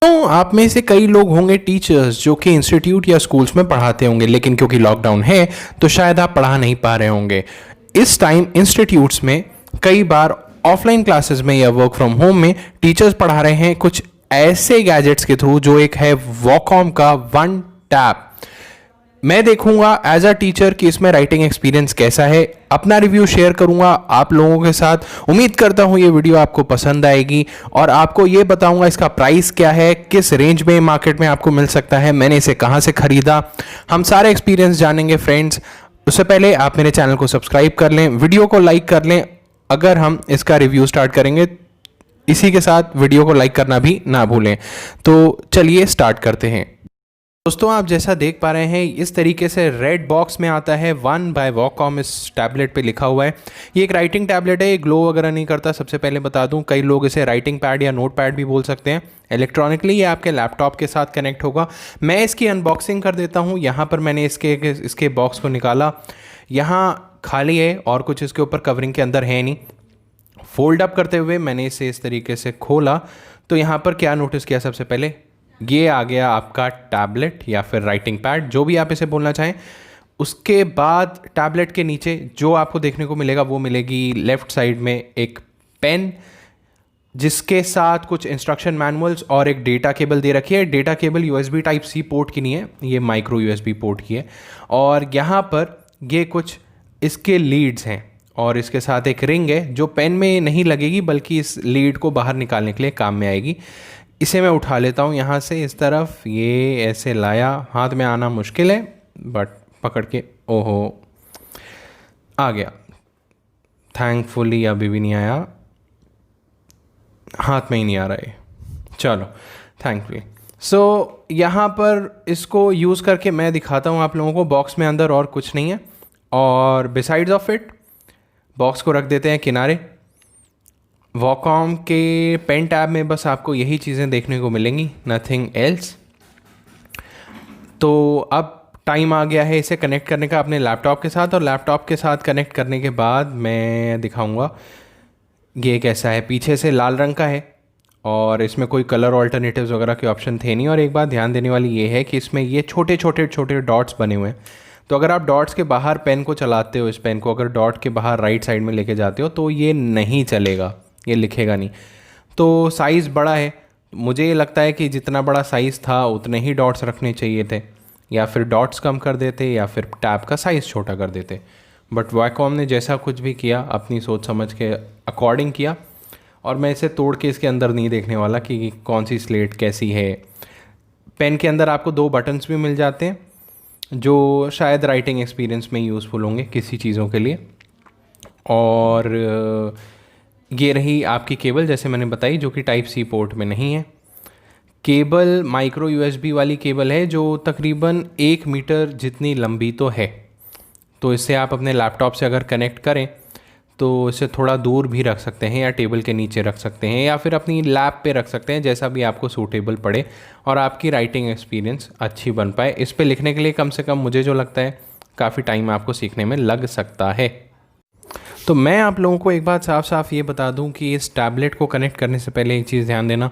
तो आप में से कई लोग होंगे टीचर्स जो कि इंस्टीट्यूट या स्कूल्स में पढ़ाते होंगे, लेकिन क्योंकि लॉकडाउन है तो शायद आप पढ़ा नहीं पा रहे होंगे। इस टाइम इंस्टीट्यूट्स में कई बार ऑफलाइन क्लासेस में या वर्क फ्रॉम होम में टीचर्स पढ़ा रहे हैं कुछ ऐसे गैजेट्स के थ्रू, जो एक है वॉकॉम का वन टैब। मैं देखूंगा एज अ टीचर कि इसमें राइटिंग एक्सपीरियंस कैसा है, अपना रिव्यू शेयर करूंगा आप लोगों के साथ। उम्मीद करता हूं ये वीडियो आपको पसंद आएगी और आपको ये बताऊंगा इसका प्राइस क्या है, किस रेंज में मार्केट में आपको मिल सकता है, मैंने इसे कहां से खरीदा, हम सारे एक्सपीरियंस जानेंगे फ्रेंड्स। उससे पहले आप मेरे चैनल को सब्सक्राइब कर लें, वीडियो को लाइक कर लें अगर हम इसका रिव्यू स्टार्ट करेंगे। इसी के साथ वीडियो को लाइक करना भी ना भूलें। तो चलिए स्टार्ट करते हैं। दोस्तों, आप जैसा देख पा रहे हैं इस तरीके से रेड बॉक्स में आता है वन बाय वॉकॉम, इस टैबलेट पे लिखा हुआ है। ये एक राइटिंग टैबलेट है, ये ग्लो वगैरह नहीं करता। सबसे पहले बता दूं, कई लोग इसे राइटिंग पैड या नोट पैड भी बोल सकते हैं। इलेक्ट्रॉनिकली ये आपके लैपटॉप के साथ कनेक्ट होगा। मैं इसकी अनबॉक्सिंग कर देता हूँ। यहाँ पर मैंने इसके बॉक्स को निकाला, यहाँ खाली है और कुछ इसके ऊपर कवरिंग के अंदर है नहीं। फोल्ड अप करते हुए मैंने इसे इस तरीके से खोला तो यहाँ पर क्या नोटिस किया, सबसे पहले ये आ गया आपका टैबलेट या फिर राइटिंग पैड, जो भी आप इसे बोलना चाहें। उसके बाद टैबलेट के नीचे जो आपको देखने को मिलेगा वो मिलेगी लेफ्ट साइड में एक पेन, जिसके साथ कुछ इंस्ट्रक्शन मैनुअल्स और एक डेटा केबल दे रखी है। Data cable USB type C port की नहीं है, ये माइक्रो USB पोर्ट की है। और यहाँ पर ये कुछ इसके लीड्स हैं और इसके साथ एक रिंग है जो पेन में नहीं लगेगी बल्कि इस लीड को बाहर निकालने के लिए काम में आएगी। इसे मैं उठा लेता हूँ यहाँ से इस तरफ, ये ऐसे लाया, हाथ में आना मुश्किल है बट पकड़ के, ओहो आ गया। थैंकफुली अभी भी नहीं आया, हाथ में ही नहीं आ रहा है। चलो थैंकफुली। सो यहाँ पर इसको यूज़ करके मैं दिखाता हूँ आप लोगों को। बॉक्स में अंदर और कुछ नहीं है और बिसाइड्स ऑफ इट बॉक्स को रख देते हैं किनारे। वॉकॉम के पेन टैब में बस आपको यही चीज़ें देखने को मिलेंगी, नथिंग एल्स। तो अब टाइम आ गया है इसे कनेक्ट करने का अपने लैपटॉप के साथ, और लैपटॉप के साथ कनेक्ट करने के बाद मैं दिखाऊंगा ये कैसा है। पीछे से लाल रंग का है और इसमें कोई कलर ऑल्टरनेटिव्स वगैरह के ऑप्शन थे नहीं। और एक बात ध्यान देने वाली ये है कि इसमें ये छोटे छोटे छोटे डॉट्स बने हुए हैं। तो अगर आप डॉट्स के बाहर पेन को चलाते हो, इस पेन को अगर डॉट के बाहर राइट साइड में लेके जाते हो तो ये नहीं चलेगा, ये लिखेगा नहीं। तो साइज़ बड़ा है, मुझे ये लगता है कि जितना बड़ा साइज़ था उतने ही डॉट्स रखने चाहिए थे, या फिर डॉट्स कम कर देते या फिर टैब का साइज़ छोटा कर देते। बट वॉकॉम ने जैसा कुछ भी किया अपनी सोच समझ के अकॉर्डिंग किया, और मैं इसे तोड़ के इसके अंदर नहीं देखने वाला कि कौन सी स्लेट कैसी है। पेन के अंदर आपको 2 बटन्स भी मिल जाते हैं जो शायद राइटिंग एक्सपीरियंस में यूज़फुल होंगे किसी चीज़ों के लिए। और ये रही आपकी केबल, जैसे मैंने बताई, जो कि टाइप C पोर्ट में नहीं है। केबल माइक्रो USB वाली केबल है जो तकरीबन 1 मीटर जितनी लंबी तो है। तो इससे आप अपने लैपटॉप से अगर कनेक्ट करें तो इसे थोड़ा दूर भी रख सकते हैं, या टेबल के नीचे रख सकते हैं, या फिर अपनी लैप पे रख सकते हैं, जैसा भी आपको सूटेबल पड़े और आपकी राइटिंग एक्सपीरियंस अच्छी बन पाए। इस पे लिखने के लिए कम से कम मुझे जो लगता है काफ़ी टाइम आपको सीखने में लग सकता है। तो मैं आप लोगों को एक बात साफ साफ ये बता दूं कि इस टैबलेट को कनेक्ट करने से पहले एक चीज़ ध्यान देना,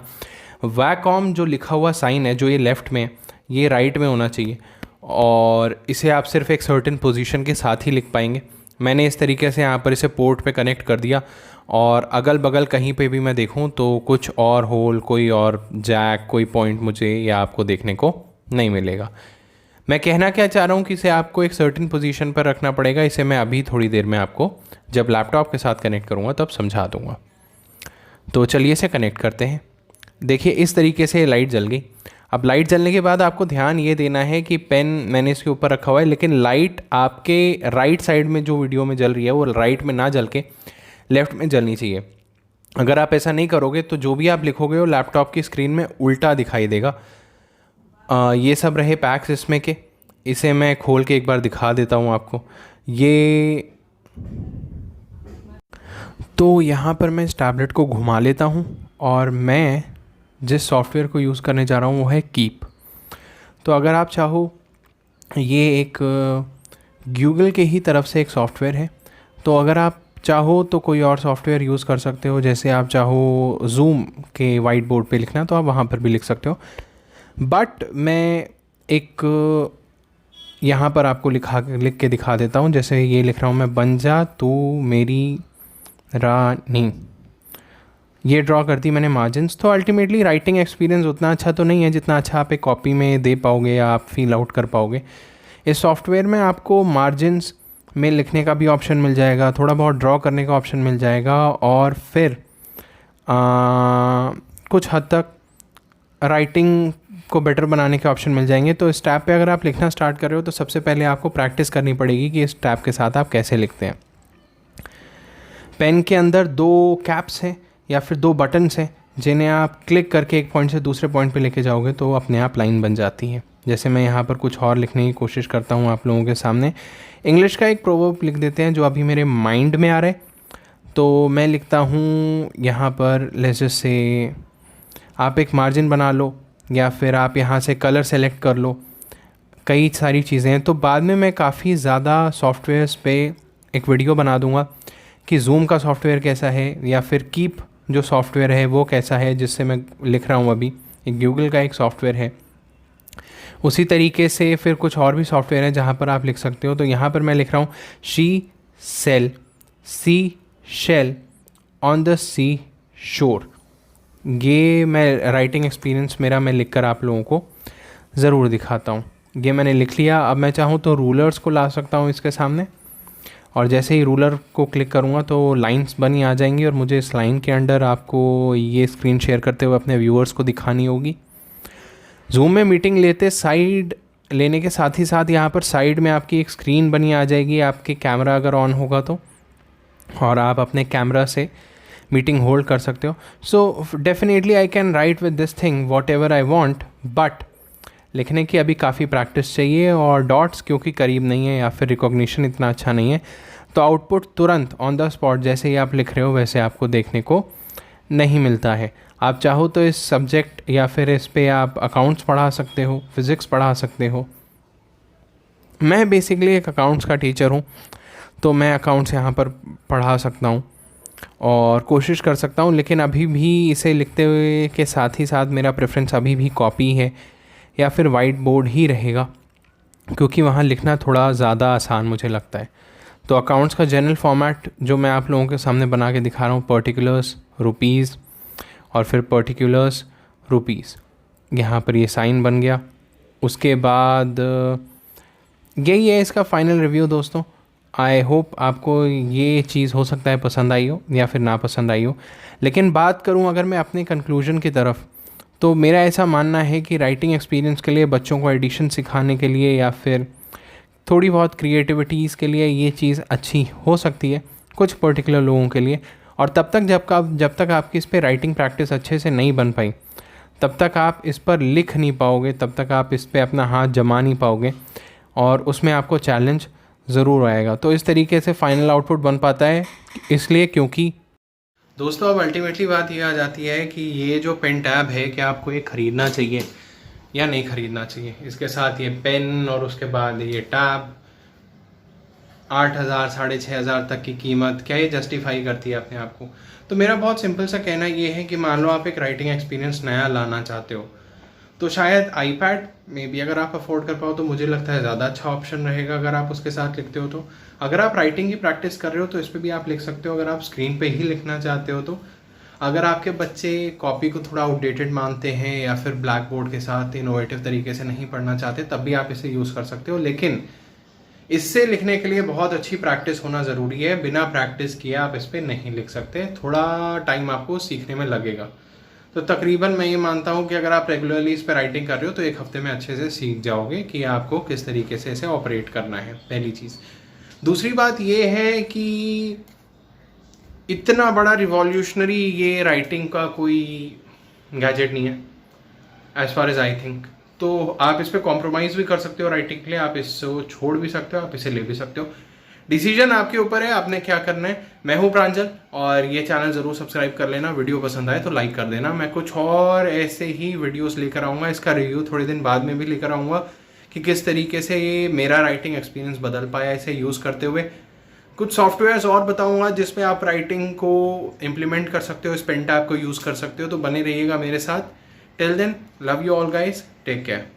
वॉकॉम जो लिखा हुआ साइन है जो ये लेफ़्ट में, ये राइट में होना चाहिए, और इसे आप सिर्फ एक सर्टेन पोजीशन के साथ ही लिख पाएंगे। मैंने इस तरीके से यहाँ पर इसे पोर्ट पे कनेक्ट कर दिया, और अगल बगल कहीं पे भी मैं देखूँ तो कुछ और होल, कोई और जैक, कोई पॉइंट मुझे या आपको देखने को नहीं मिलेगा। मैं कहना क्या चाह रहा हूँ कि इसे आपको एक सर्टेन पोजीशन पर रखना पड़ेगा। इसे मैं अभी थोड़ी देर में आपको जब लैपटॉप के साथ कनेक्ट करूँगा तब समझा दूँगा। तो चलिए इसे कनेक्ट करते हैं। देखिए इस तरीके से लाइट जल गई। अब लाइट जलने के बाद आपको ध्यान ये देना है कि पेन मैंने इसके ऊपर रखा हुआ है, लेकिन लाइट आपके राइट साइड में जो वीडियो में जल रही है वो राइट में ना जल के लेफ़्ट में जलनी चाहिए। अगर आप ऐसा नहीं करोगे तो जो भी आप लिखोगे वो लैपटॉप की स्क्रीन में उल्टा दिखाई देगा। ये सब रहे पैक्स इसमें के। इसे मैं खोल के एक बार दिखा देता हूँ आपको। ये तो यहाँ पर मैं इस टैबलेट को घुमा लेता हूँ, और मैं जिस सॉफ्टवेयर को यूज़ करने जा रहा हूँ वो है कीप। तो अगर आप चाहो, ये एक गूगल के ही तरफ से एक सॉफ्टवेयर है। तो अगर आप चाहो तो कोई और सॉफ्टवेयर यूज़ कर सकते हो, जैसे आप चाहो जूम के वाइट बोर्ड पे लिखना तो आप वहाँ पर भी लिख सकते हो। बट मैं एक यहाँ पर आपको लिख के दिखा देता हूँ। जैसे ये लिख रहा हूँ मैं, बन जा तू मेरी रानी। ये ड्रॉ कर दी मैंने मार्जिन्स। तो अल्टीमेटली राइटिंग एक्सपीरियंस उतना अच्छा तो नहीं है जितना अच्छा आप एक कॉपी में दे पाओगे या आप फील आउट कर पाओगे। इस सॉफ्टवेयर में आपको मार्जिन्स में लिखने का भी ऑप्शन मिल जाएगा, थोड़ा बहुत ड्रॉ करने का ऑप्शन मिल जाएगा, और फिर कुछ हद तक राइटिंग को बेटर बनाने के ऑप्शन मिल जाएंगे। तो इस टैब पे अगर आप लिखना स्टार्ट कर रहे हो तो सबसे पहले आपको प्रैक्टिस करनी पड़ेगी कि इस टैब के साथ आप कैसे लिखते हैं। पेन के अंदर 2 कैप्स हैं या फिर 2 बटन्स हैं जिन्हें आप क्लिक करके एक पॉइंट से दूसरे पॉइंट पे लेके जाओगे तो अपने आप लाइन बन जाती है। जैसे मैं यहाँ पर कुछ और लिखने की कोशिश करता हूँ आप लोगों के सामने। इंग्लिश का एक प्रोवर्ब लिख देते हैं जो अभी मेरे माइंड में आ रहा है। तो मैं लिखता हूँ यहाँ पर, जैसे से आप एक मार्जिन बना लो या फिर आप यहाँ से कलर सेलेक्ट कर लो, कई सारी चीज़ें हैं। तो बाद में मैं काफ़ी ज़्यादा सॉफ्टवेयर्स पे एक वीडियो बना दूँगा कि जूम का सॉफ्टवेयर कैसा है या फिर कीप जो सॉफ्टवेयर है वो कैसा है जिससे मैं लिख रहा हूँ अभी, एक गूगल का एक सॉफ्टवेयर है। उसी तरीके से फिर कुछ और भी सॉफ्टवेयर है जहाँ पर आप लिख सकते हो। तो यहाँ पर मैं लिख रहा हूँ शी शेल ऑन द सी शोर। ये मैं राइटिंग एक्सपीरियंस मेरा मैं लिख कर आप लोगों को ज़रूर दिखाता हूँ। ये मैंने लिख लिया। अब मैं चाहूँ तो रूलर्स को ला सकता हूँ इसके सामने, और जैसे ही रूलर को क्लिक करूँगा तो लाइंस बनी आ जाएंगी और मुझे इस लाइन के अंडर आपको ये स्क्रीन शेयर करते हुए अपने व्यूअर्स को दिखानी होगी। जूम में मीटिंग लेने के साथ ही साथ यहाँ पर साइड में आपकी एक स्क्रीन बनी आ जाएगी आपके कैमरा अगर ऑन होगा तो, और आप अपने कैमरा से मीटिंग होल्ड कर सकते हो। So definitely I can write with this thing what ever I want, but लिखने की अभी काफ़ी प्रैक्टिस चाहिए, और डॉट्स क्योंकि करीब नहीं है या फिर रिकॉग्निशन इतना अच्छा नहीं है तो आउटपुट तुरंत ऑन द स्पॉट जैसे ही आप लिख रहे हो वैसे आपको देखने को नहीं मिलता है। आप चाहो तो इस सब्जेक्ट या फिर इस पे आप अकाउंट्स पढ़ा सकते हो, फिज़िक्स पढ़ा सकते हो। मैं बेसिकली एक अकाउंट्स का टीचर हूँ तो मैं अकाउंट्स यहाँ पर पढ़ा सकता हूँ और कोशिश कर सकता हूँ, लेकिन अभी भी इसे लिखते हुए के साथ ही साथ मेरा प्रेफरेंस अभी भी कॉपी है या फिर वाइट बोर्ड ही रहेगा, क्योंकि वहाँ लिखना थोड़ा ज़्यादा आसान मुझे लगता है। तो अकाउंट्स का जनरल फॉर्मेट जो मैं आप लोगों के सामने बना के दिखा रहा हूँ, पर्टिकुलर्स रुपीज़ और फिर पर्टिकुलर्स रुपीज़, यहाँ पर ये साइन बन गया। उसके बाद यही है इसका फाइनल रिव्यू दोस्तों। आई होप आपको ये चीज़ हो सकता है पसंद आई हो या फिर ना पसंद आई हो, लेकिन बात करूँ अगर मैं अपने कंक्लूजन की तरफ, तो मेरा ऐसा मानना है कि राइटिंग एक्सपीरियंस के लिए, बच्चों को एडिशन सिखाने के लिए या फिर थोड़ी बहुत क्रिएटिविटीज़ के लिए ये चीज़ अच्छी हो सकती है कुछ पर्टिकुलर लोगों के लिए। और तब तक जब तक आपकी इस पर राइटिंग प्रैक्टिस अच्छे से नहीं बन पाई, तब तक आप इस पर लिख नहीं पाओगे, तब तक आप इस पर अपना हाथ जमा नहीं पाओगे और उसमें आपको चैलेंज ज़रूर आएगा। तो इस तरीके से फाइनल आउटपुट बन पाता है इसलिए क्योंकि दोस्तों अब अल्टीमेटली बात ये आ जाती है कि ये जो पेन टैब है क्या आपको ये ख़रीदना चाहिए या नहीं ख़रीदना चाहिए। इसके साथ ये पेन और उसके बाद ये टैब 8,000 6,500 तक की कीमत, क्या ये जस्टिफाई करती है अपने आप को? तो मेरा बहुत सिंपल सा कहना ये है कि मान लो आप एक राइटिंग एक्सपीरियंस नया लाना चाहते हो तो शायद आईपैड में भी अगर आप अफोर्ड कर पाओ तो मुझे लगता है ज़्यादा अच्छा ऑप्शन रहेगा अगर आप उसके साथ लिखते हो। तो अगर आप राइटिंग की प्रैक्टिस कर रहे हो तो इस पर भी आप लिख सकते हो, अगर आप स्क्रीन पे ही लिखना चाहते हो तो। अगर आपके बच्चे कॉपी को थोड़ा आउटडेटेड मानते हैं या फिर ब्लैक बोर्ड के साथ इनोवेटिव तरीके से नहीं पढ़ना चाहते तब भी आप इसे यूज़ कर सकते हो, लेकिन इससे लिखने के लिए बहुत अच्छी प्रैक्टिस होना ज़रूरी है। बिना प्रैक्टिस किए आप इस पर नहीं लिख सकते, थोड़ा टाइम आपको सीखने में लगेगा। तो तकरीबन मैं ये मानता हूँ कि अगर आप रेगुलरली इस पर राइटिंग कर रहे हो तो 1 हफ्ते में अच्छे से सीख जाओगे कि आपको किस तरीके से इसे ऑपरेट करना है, पहली चीज़। दूसरी बात ये है कि इतना बड़ा रिवॉल्यूशनरी ये राइटिंग का कोई गैजेट नहीं है as far as I think. तो आप इस पर कॉम्प्रोमाइज़ भी कर सकते हो राइटिंग के लिए, आप इसको छोड़ भी सकते हो, आप इसे ले भी सकते हो। डिसीजन आपके ऊपर है, आपने क्या करना है। मैं हूँ प्रांजल और ये चैनल ज़रूर सब्सक्राइब कर लेना, वीडियो पसंद आए तो लाइक कर देना। मैं कुछ और ऐसे ही वीडियोस लेकर आऊँगा, इसका रिव्यू थोड़े दिन बाद में भी लेकर आऊँगा कि किस तरीके से ये मेरा राइटिंग एक्सपीरियंस बदल पाया इसे यूज़ करते हुए। कुछ सॉफ्टवेयर्स और बताऊंगा जिसमें आप राइटिंग को इम्प्लीमेंट कर सकते हो, इस पेन टैब को यूज़ कर सकते हो। तो बने रहिएगा मेरे साथ। Till then, love you all guys, take care.